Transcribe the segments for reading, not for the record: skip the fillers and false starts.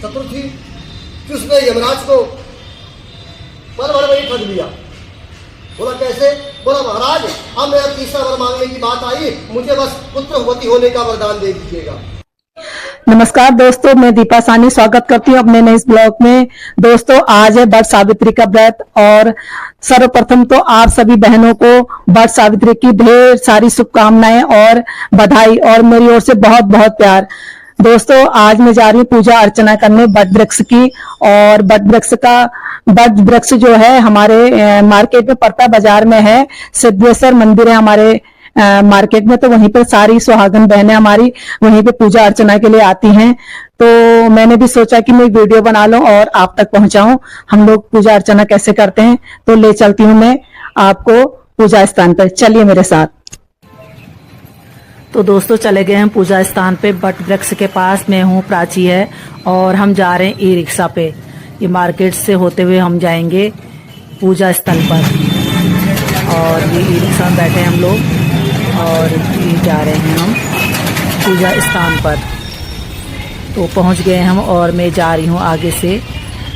शत्रु थी कि उसने यमराज को पल भर में ही ठग लिया। बोला कैसे? बोला महाराज अब मेरा तीसरा वर मांगने की बात आई, मुझे बस पुत्रवती होने का वरदान दे दीजिएगा। नमस्कार दोस्तों, मैं दीपा सानी स्वागत करती हूँ अपने नए इस ब्लॉग में। दोस्तों आज है वट सावित्री का व्रत और सर्वप्रथम तो आप सभी बहनों को वट सावित्री की ढेर सारी शुभकामनाएं और बधाई और मेरी ओर से बहुत बहुत प्यार। दोस्तों आज मैं जा रही हूँ पूजा अर्चना करने वट वृक्ष की। और वट वृक्ष जो है हमारे मार्केट में पड़ता बाजार में है, सिद्धेश्वर मंदिर है हमारे मार्केट में, तो वहीं पर सारी सुहागन बहनें हमारी वहीं पे पूजा अर्चना के लिए आती हैं। तो मैंने भी सोचा कि मैं वीडियो बना लूं और आप तक पहुंचाऊं हम लोग पूजा अर्चना कैसे करते हैं। तो ले चलती हूं मैं आपको पूजा स्थान पर, चलिए मेरे साथ। तो दोस्तों चले गए हम पूजा स्थान पे, वट वृक्ष के पास। मैं हूँ, प्राची है और हम जा रहे हैं ई रिक्शा पे। ये मार्केट से होते हुए हम जाएंगे पूजा स्थल पर। और ये ई रिक्शा में बैठे हम लोग और ये जा रहे हैं हम पूजा स्थान पर। तो पहुंच गए हम और मैं जा रही हूं आगे से।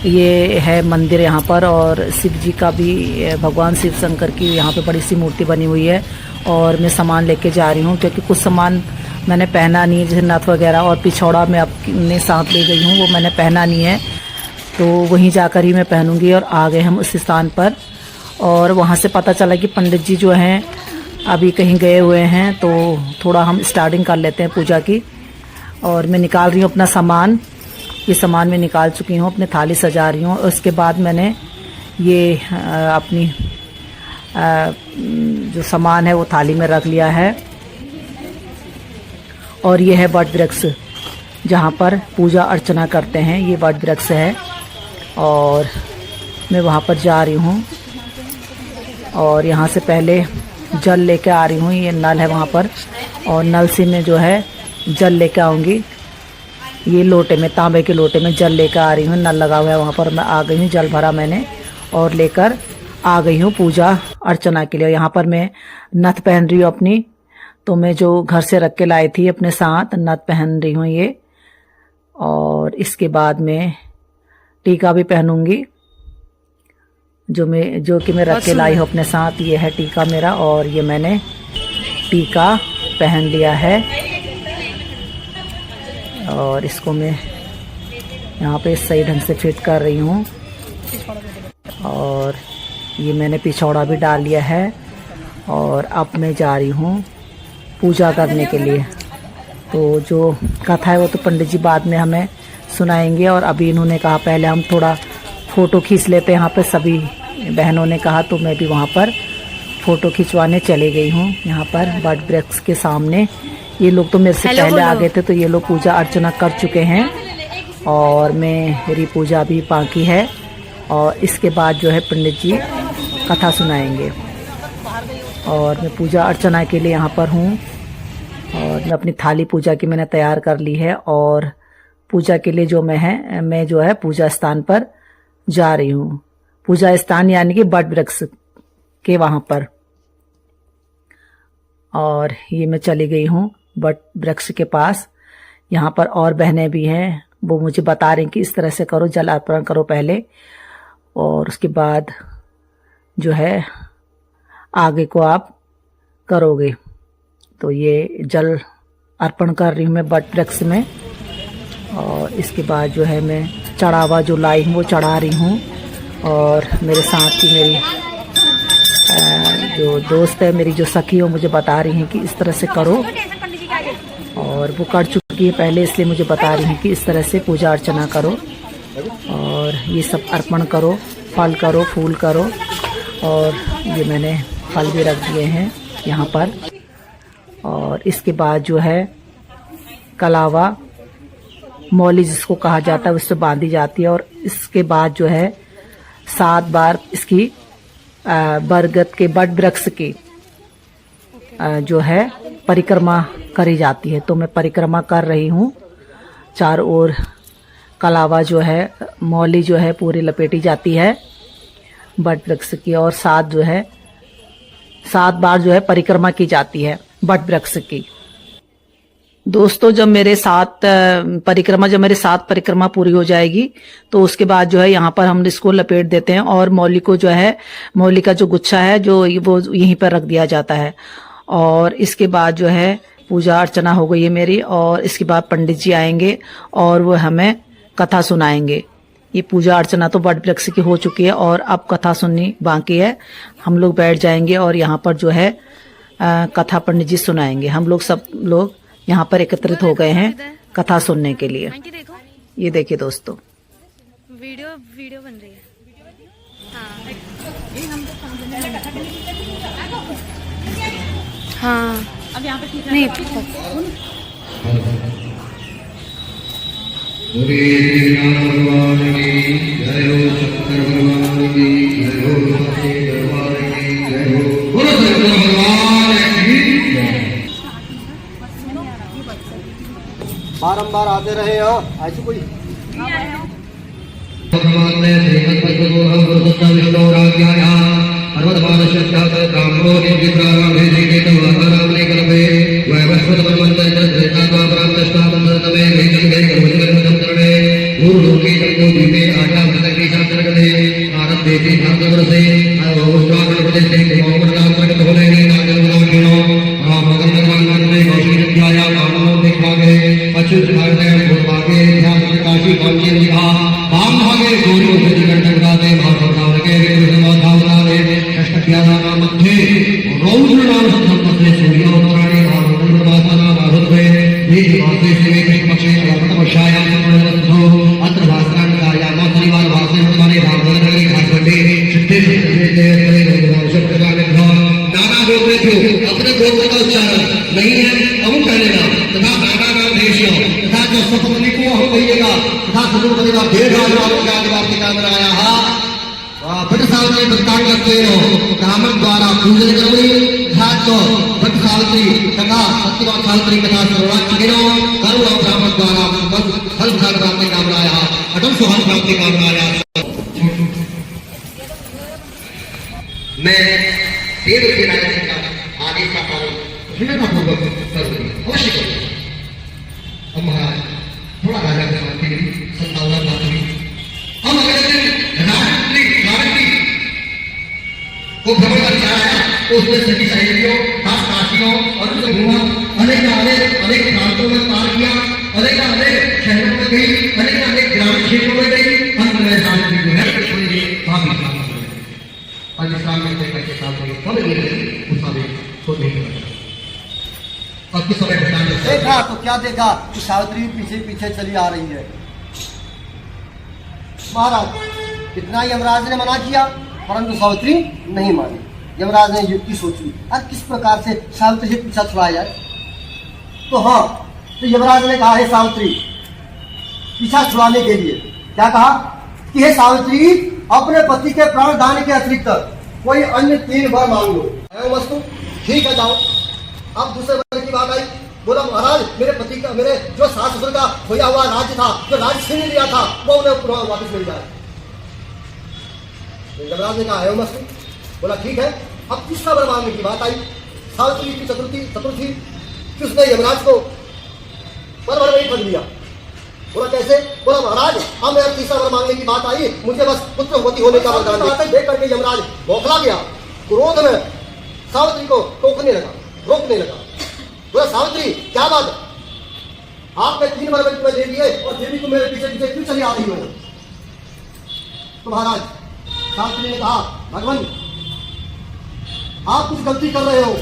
ये है मंदिर यहाँ पर और शिव जी का भी, भगवान शिव शंकर की यहाँ पे बड़ी सी मूर्ति बनी हुई है। और मैं सामान लेके जा रही हूँ क्योंकि कुछ सामान मैंने पहना नहीं है, जैसे नथ वगैरह और पिछौड़ा मैं अपने साथ ले गई हूँ, वो मैंने पहना नहीं है। तो वहीं जाकर ही मैं पहनूंगी। और आ गए हम उस स्थान पर और वहाँ से पता चला कि पंडित जी जो हैं अभी कहीं गए हुए हैं, तो थोड़ा हम स्टार्टिंग कर लेते हैं पूजा की। और मैं निकाल रही हूँ अपना सामान, ये सामान मैं निकाल चुकी हूँ, अपने थाली सजा रही हूँ। और उसके बाद मैंने ये अपनी जो सामान है वो थाली में रख लिया है। और ये है वट वृक्ष जहाँ पर पूजा अर्चना करते हैं, ये वट वृक्ष है और मैं वहाँ पर जा रही हूँ। और यहाँ से पहले जल लेके आ रही हूँ, ये नल है वहाँ पर और नल से मैं जो है जल लेके आऊँगी। ये लोटे में, तांबे के लोटे में जल लेकर आ रही हूँ, नल लगा हुआ है वहाँ पर। मैं आ गई हूँ, जल भरा मैंने और लेकर आ गई हूँ पूजा अर्चना के लिए। यहाँ पर मैं नथ पहन रही हूँ अपनी, तो मैं जो घर से रख के लाई थी अपने साथ, नथ पहन रही हूँ ये। और इसके बाद मैं टीका भी पहनूंगी जो कि मैं रख के लाई हूँ अपने साथ। ये है टीका मेरा और ये मैंने टीका पहन लिया है। और इसको मैं यहाँ पे सही ढंग से फिट कर रही हूँ। और ये मैंने पिछौड़ा भी डाल लिया है और अब मैं जा रही हूँ पूजा करने के लिए। तो जो कथा है वो तो पंडित जी बाद में हमें सुनाएंगे। और अभी इन्होंने कहा पहले हम थोड़ा फ़ोटो खींच लेते हैं, यहाँ पे सभी बहनों ने कहा, तो मैं भी वहाँ पर फ़ोटो खिंचवाने चली गई हूँ। यहाँ पर वट वृक्ष के सामने ये लोग तो मेरे से पहले आ गए थे, तो ये लोग पूजा अर्चना कर चुके हैं और मेरी पूजा भी बाकी है। और इसके बाद जो है पंडित जी कथा सुनाएंगे। और मैं पूजा अर्चना के लिए यहाँ पर हूँ और मैं अपनी थाली पूजा की मैंने तैयार कर ली है। और पूजा के लिए जो मैं जो है पूजा स्थान पर जा रही हूँ। पूजा स्थान यानी कि वट वृक्ष के वहाँ पर। और ये मैं चली गई हूँ वट वृक्ष के पास। यहाँ पर और बहनें भी हैं, वो मुझे बता रही कि इस तरह से करो, जल अर्पण करो पहले और उसके बाद जो है आगे को आप करोगे। तो ये जल अर्पण कर रही हूँ मैं वट वृक्ष में। और इसके बाद जो है मैं चढ़ावा जो लाई हूँ वो चढ़ा रही हूँ। और मेरे साथ की मेरी जो दोस्त है, मेरी जो सखी हो, मुझे बता रही हैं कि इस तरह से करो। और वो कर चुकी है पहले, इसलिए मुझे बता रही हैं कि इस तरह से पूजा अर्चना करो और ये सब अर्पण करो, फल करो, फूल करो। और ये मैंने फल भी रख दिए हैं यहाँ पर। और इसके बाद जो है कलावा, मौली जिसको कहा जाता है, उससे बांधी जाती है। और इसके बाद जो है 7 बार इसकी बरगद के वट वृक्ष की जो है परिक्रमा करी जाती है। तो मैं परिक्रमा कर रही हूँ, चारों ओर कलावा जो है, मौली जो है पूरी लपेटी जाती है वट वृक्ष की। और 7 बार जो है परिक्रमा की जाती है वट वृक्ष की। दोस्तों जब मेरे सात परिक्रमा पूरी हो जाएगी तो उसके बाद जो है यहाँ पर हम इसको लपेट देते हैं और मौली को जो है मौली का जो गुच्छा है जो वो यहीं पर रख दिया जाता है। और इसके बाद जो है पूजा अर्चना हो गई है मेरी और इसके बाद पंडित जी आएंगे और वो हमें कथा सुनाएंगे। ये पूजा अर्चना तो वट वृक्ष की हो चुकी है और अब कथा सुननी बाकी है। हम लोग बैठ जाएंगे और यहाँ पर जो है कथा पंडित जी सुनाएंगे। हम लोग सब लोग यहाँ पर एकत्रित हो गए हैं कथा सुनने के लिए। ये देखिए दोस्तों वीडियो बन रही है। हाँ अब यहाँ पे नहीं भगवान की जय हो, शंकर भगवान की जय हो, सच्चे दरबार की जय हो, बोलो शंकर भगवान की जय। बारंबार आते रहे यहाँ, ऐसी कोई भगवान ने श्रीमद् भगवतो पुरुषोत्तम विष्णु राज्ञाया पर्वतमानश्चात ब्राह्मणो निर्विद्रावे श्रीकेतु आकारामने कल्पे वैवस्वत परमंत्र जयतात्मा प्राप्तष्टावंतरतमे वेदं कर्मजगन्मतं करणे गुरुलोके तमो दीपे आचार्यके शास्त्रगते आरभ्येति भागवरसे अवोष्टागणपते मोहम्मदान्तर्गत होने नागलवनाकिनो रामगन्धर्वान्वने कौशिकध्याया कामनो दिग्भागे अच्युत भागे पूर्वभागे ध्यान प्रकाशी कांची विहा वाम भागे गौरी उपदिगंधकाते महासंसारके विष्णुसमाधावनारे षष्ठज्ञानानां मध्ये रौद्रनाम संपत्ते सूर्योत्तराणि नामोन्नतवासना मारुत्वे दीर्घवासे सेवे कृष्णपक्षे अवर्तपक्षायां संपूर्णवद्धो अत्र भास्कराणकायां शनिवार भासे उत्तमाने भागवतनगरे घाटवंडे सिद्धेश्वर देवतरे शब्दकालेभ्यो नाना गोत्रेभ्यो अपने गोत्र का उच्चारण नहीं है अमुक कहलेगा तथा नाना नाम देशियों तथा जो सपत्नी को हो कहिएगा तथा सदुर करेगा भेद आदिवासी का बनाया हा भट्ट सावित्री प्रताप करते हो ब्राह्मण द्वारा पूजन करोगे तथा तो भट्ट सावित्री तथा सत्यवान सावित्री कथा सर्वाच गिरो करुण ब्राह्मण द्वारा फल फल प्राप्ति का बनाया अटल सुहान प्राप्ति का बनाया। मैं देव के नायक का आदेश का पालन दृढ़तापूर्वक करूंगी, अवश्य करूंगी। अब महाराज थोड़ा राजा के साथ की संतावना बात हुई। हम अगले दिन राष्ट्रीय को भ्रमण कर जा रहा है तो उसमें सभी सहेलियों खास काशियों और उनसे घूमा अनेक प्रांतों में पार किया, अनेक शहरों में गई, अनेक ग्रामीण क्षेत्रों में गई। अंत में शांति जो है कृष्ण जी वहां और इस्लाम में के साथ सब उस समय तो नहीं और किस समय देखा तो क्या देखा कि सावित्री पीछे पीछे चली आ रही है। महाराज इतना यमराज ने मना किया परंतु सावित्री नहीं मानी। यमराज ने युक्ति सोची और किस प्रकार से सावित्री से पीछा छुड़ाया जाए। तो हाँ, तो यमराज ने कहा है सावित्री पीछा छुड़ाने के लिए क्या कहा कि हे सावित्री अपने पति के प्राण दान के अतिरिक्त कोई अन्य 3 वर मांग लो। वस्तु ठीक है जाओ। अब दूसरे वर की बात आई, बोला महाराज मेरे पति का मेरे जो सास ससुर का खोया हुआ राज्य था, जो राज्य छीन लिया था, वो उन्हें वापस मिल जाए। यमराज ने कहा है मस्तु। बोला ठीक है। अब तीसरा वर मांगने की बात आई। सावित्री की चतुर्थी कि उसने यमराज को पर भर नहीं ठग दिया। बोला कैसे? बोला महाराज अब मेरा तीसरा वर मांगने की बात आई, मुझे बस पुत्रवती होने का वरदान दे। देख करके यमराज बौखला गया, क्रोध में सावित्री को रोकने लगा। बोला सावित्री क्या बात है, आपने 3 वर तुम्हें दे दिए और देवी को मेरे पीछे पीछे क्यों चली आ रही हो? तो महाराज सावित्री ने कहा भगवान आप कुछ गलती कर रहे हो।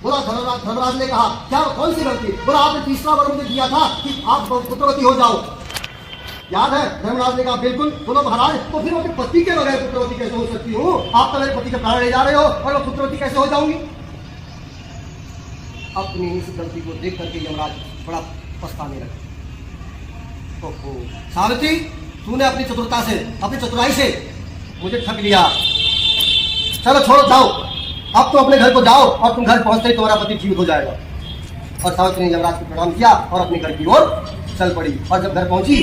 बोला धर्मराज ने कहा क्या कौन सी गलती? बोला आपने तीसरा वर मुझे दिया था कि आप पुत्रवती हो जाओ, याद है? धर्मराज ने कहा बिल्कुल। बोलो महाराज तो फिर अपने पति के बगैर पुत्रवती कैसे हो सकती हूँ? आप तो मेरे पति के प्राण ले जा रहे हो और मैं पुत्रवती कैसे हो जाऊंगी? अपनी इस गलती को देख करके यमराज बड़ा पछताने लगा। तो सावित्री तूने अपनी चतुरता से अपनी चतुराई से मुझे ठग लिया। चलो छोड़ो जाओ, अब तो अपने घर को जाओ और तुम घर पहुंचते ही तुम्हारा पति जीवित हो जाएगा। और सावित्री ने यमराज को प्रणाम किया और अपने घर की ओर चल पड़ी। और जब घर पहुंची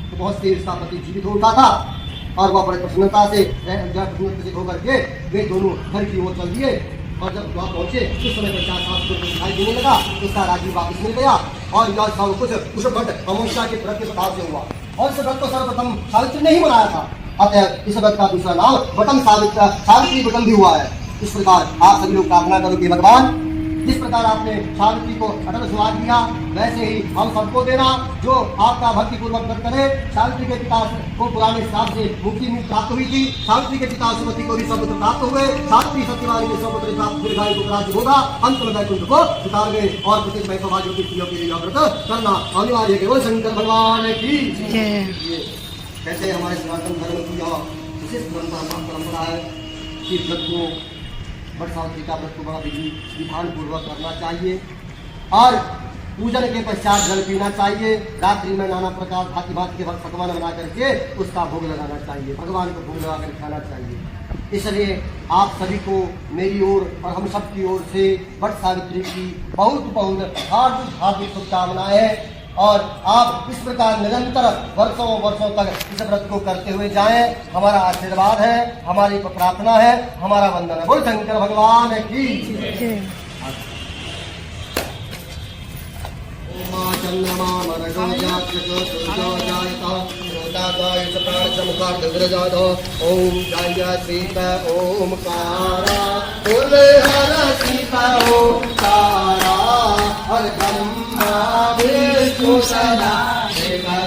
तो बहुत देर उसका पति जीवित हो उठा था और वह बड़े प्रसन्नता से होकर के वे दोनों घर की ओर चल दिए। और जब वहाँ पहुंचे उस समय पर 4-5 को दिखाई देने लगा, उसका राजीव वापस मिल गया और यह सब कुछ उस व्रत अमावस्या के व्रत के प्रभाव से हुआ। और इस व्रत को सर्वप्रथम सावित्री ने ही बनाया था, अतः इस व्रत का दूसरा नाम वटम सावित्री वटम भी हुआ है। इस प्रकार आप सभी लोग प्रार्थना करो कि भगवान जिस प्रकार आपने सावित्री को अटल सुहाग दिया, वैसे ही हम सबको देना जो आपका भक्ति पूर्वक व्रत करे। सावित्री के पिता को पुराने श्राप से मुक्ति प्राप्त हुई थी, सावित्री के पिता सुमति को भी सपुत्र प्राप्त हुए, सावित्री सत्यवानी के सपुत्र प्राप्त दीर्घायु को राज्य होगा, अंत में वैकुंठ को उतार गए और प्रत्येक वैष्णव भाइयों की स्त्रियों के लिए व्रत करना अनिवार्य केवल शंकर भगवान की। कैसे हमारे सनातन धर्म की यह विशिष्ट परंपरा है कि व्रत को बट सावित्री का व्रत को बड़ा विधान पूर्वक करना चाहिए और पूजन के पश्चात जल पीना चाहिए। रात्रि में नाना प्रकार भांति भांति के पकवान बना करके उसका भोग लगाना चाहिए, भगवान को भोग लगा कर खाना चाहिए। इसलिए आप सभी को मेरी ओर और हम सब की ओर से बट सावित्री की बहुत बहुत हार्दिक शुभकामनाएं हैं और आप इस प्रकार निरंतर वर्षों वर्षों तक इस व्रत को करते हुए जाएं। हमारा आशीर्वाद है, हमारी प्रार्थना है, हमारा वंदन है। बोल शंकर भगवान की। चंद्रमा मरगो ओम जय सीता ओमकारा बोले हर सीता ओमकारा हर ब्रह्मा विष्णु सदा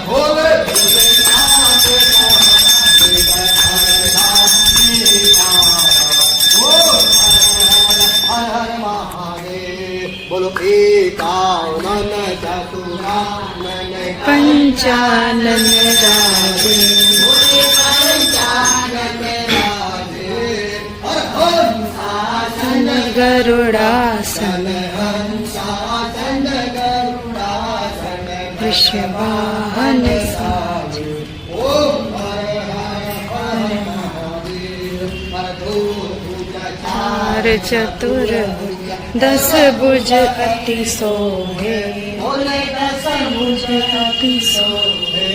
बोले हर हर महादेव बोलो एकावन चतुरानन पंचानन राजे हंसासन गरुड़ासन वृषवाहन साज चार चतुर 10 भुज अति सोहे 10 भुज अति सोहे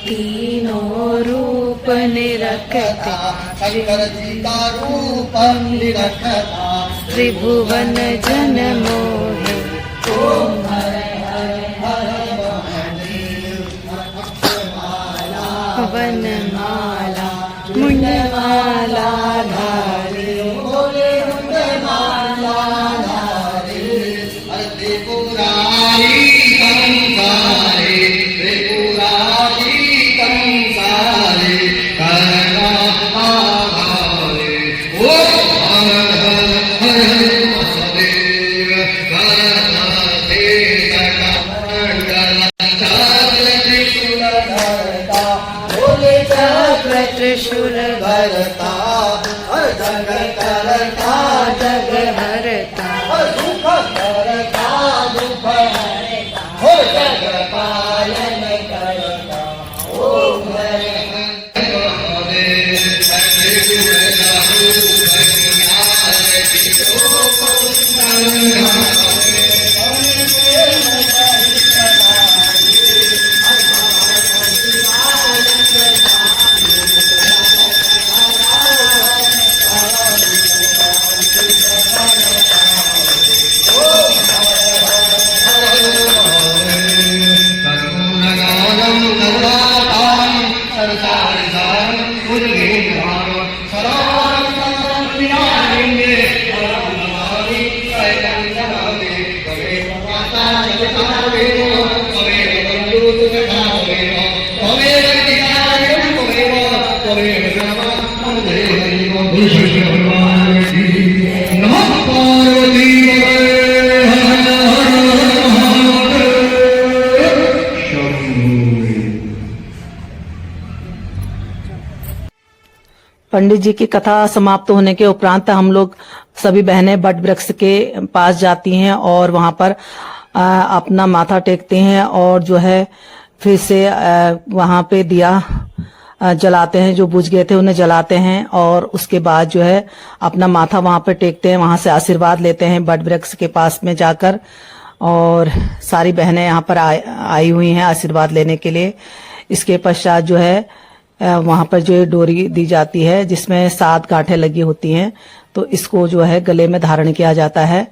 तीनों रूप निरखता शंकर जी का रूप निरखता त्रिभुवन जन मोहे ओम वनमाला मुंडमाला धारे त्रिशूल भरता हर जग करता जग हरता दुख करता दुख हरता हो जग पालन करता ओम पंडित जी की कथा समाप्त होने के उपरांत हम लोग सभी बहनें बट वृक्ष के पास जाती हैं और वहां पर अपना माथा टेकते हैं और जो है फिर से वहां पे दिया जलाते हैं, जो बुझ गए थे उन्हें जलाते हैं और उसके बाद जो है अपना माथा वहां पे टेकते हैं, वहां से आशीर्वाद लेते हैं बट वृक्ष के पास में जाकर। और सारी बहनें यहाँ पर आई हुई हैं आशीर्वाद लेने के लिए। इसके पश्चात जो है वहां पर जो डोरी दी जाती है जिसमें 7 गांठें लगी होती हैं, तो इसको जो है गले में धारण किया जाता है।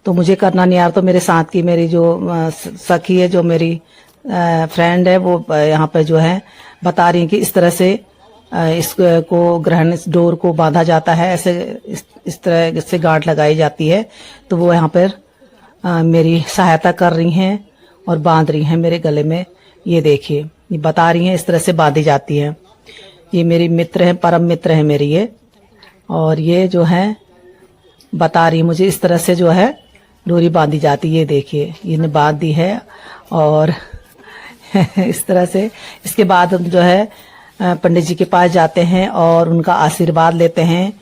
तो मुझे करना नहीं आ रहा, तो मेरे साथ की मेरी जो सखी है, जो मेरी फ्रेंड है, वो यहाँ पे जो है बता रही है कि इस तरह से इसको ग्रहण, इस डोर को बांधा जाता है, ऐसे इस तरह से गांठ लगाई जाती है। तो वो यहाँ पर मेरी सहायता कर रही हैं और बांध रही हैं मेरे गले में। ये देखिए, ये बता रही हैं इस तरह से बांधी जाती है। ये मेरी मित्र है, परम मित्र है मेरी ये, और ये जो है बता रही मुझे इस तरह से जो है डोरी बांधी जाती है। ये देखिए, इन्हें बांध दी है और इस तरह से। इसके बाद हम जो है पंडित जी के पास जाते हैं और उनका आशीर्वाद लेते हैं,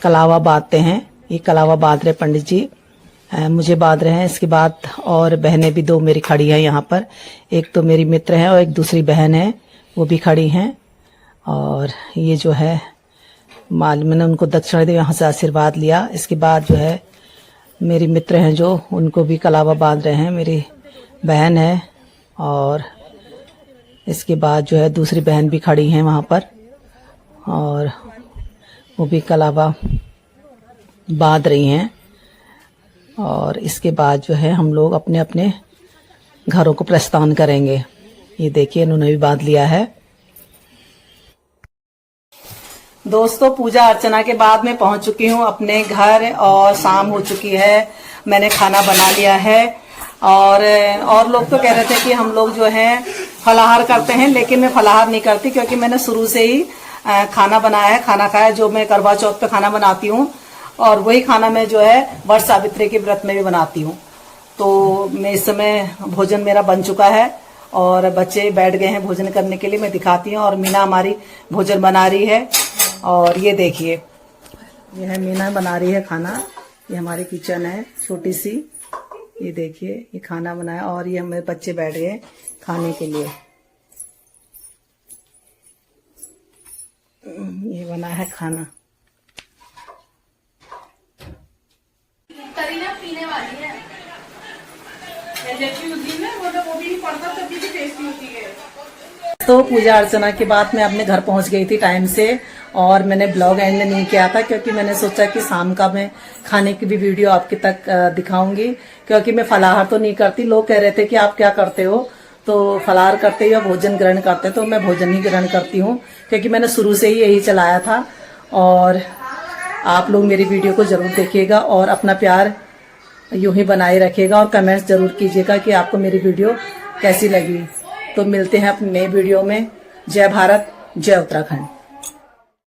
कलावा बांधते हैं। ये कलावा बांध रहे पंडित जी, मुझे बांध रहे हैं। इसके बाद और बहनें भी दो मेरी खड़ी हैं यहाँ पर, एक तो मेरी मित्र है और एक दूसरी बहन है, वो भी खड़ी हैं। और ये जो है मैंने उनको दक्षिणा दी, यहाँ से आशीर्वाद लिया। इसके बाद जो है मेरी मित्र हैं जो, उनको भी कलावा बांध रहे हैं, मेरी बहन है। और इसके बाद जो है दूसरी बहन भी खड़ी हैं वहाँ पर और वो भी कलावा बांध रही हैं। और इसके बाद जो है हम लोग अपने अपने घरों को प्रस्थान करेंगे। ये देखिए, इन्होंने भी बांध लिया है। दोस्तों, पूजा अर्चना के बाद मैं पहुंच चुकी हूं अपने घर और शाम हो चुकी है। मैंने खाना बना लिया है और लोग तो कह रहे थे कि हम लोग जो है फलाहार करते हैं, लेकिन मैं फलाहार नहीं करती क्योंकि मैंने शुरू से ही खाना बनाया है, खाना खाया, जो मैं करवा चौथ पे खाना बनाती हूँ। और वही खाना मैं जो है वट सावित्री के व्रत में भी बनाती हूँ। तो मैं इस समय भोजन मेरा बन चुका है और बच्चे बैठ गए हैं भोजन करने के लिए। मैं दिखाती हूँ। और मीना हमारी भोजन बना रही है। और ये देखिए, ये है मीना बना रही है खाना। ये हमारी किचन है छोटी सी। ये देखिए, ये खाना बनाया और ये हमारे बच्चे बैठ गए खाने के लिए। ये बना है खाना। पीने वाली है वो भी पड़ता तभी भी टेस्टी होती है। तो पूजा अर्चना के बाद मैं अपने घर पहुंच गई थी टाइम से और मैंने ब्लॉग एंड नहीं किया था क्योंकि मैंने सोचा कि शाम का मैं खाने की भी वीडियो आपके तक दिखाऊंगी, क्योंकि मैं फलाहार तो नहीं करती। लोग कह रहे थे कि आप क्या करते हो, तो फलाहार करते हो या भोजन ग्रहण करते हो, तो मैं भोजन ही ग्रहण करती हूँ क्योंकि मैंने शुरू से ही यही चलाया था। और आप लोग मेरी वीडियो को जरूर देखिएगा और अपना प्यार यूं ही बनाए रखिएगा और कमेंट्स जरूर कीजिएगा कि आपको मेरी वीडियो कैसी लगी। तो मिलते हैं अपने नए वीडियो में। जय भारत, जय उत्तराखंड।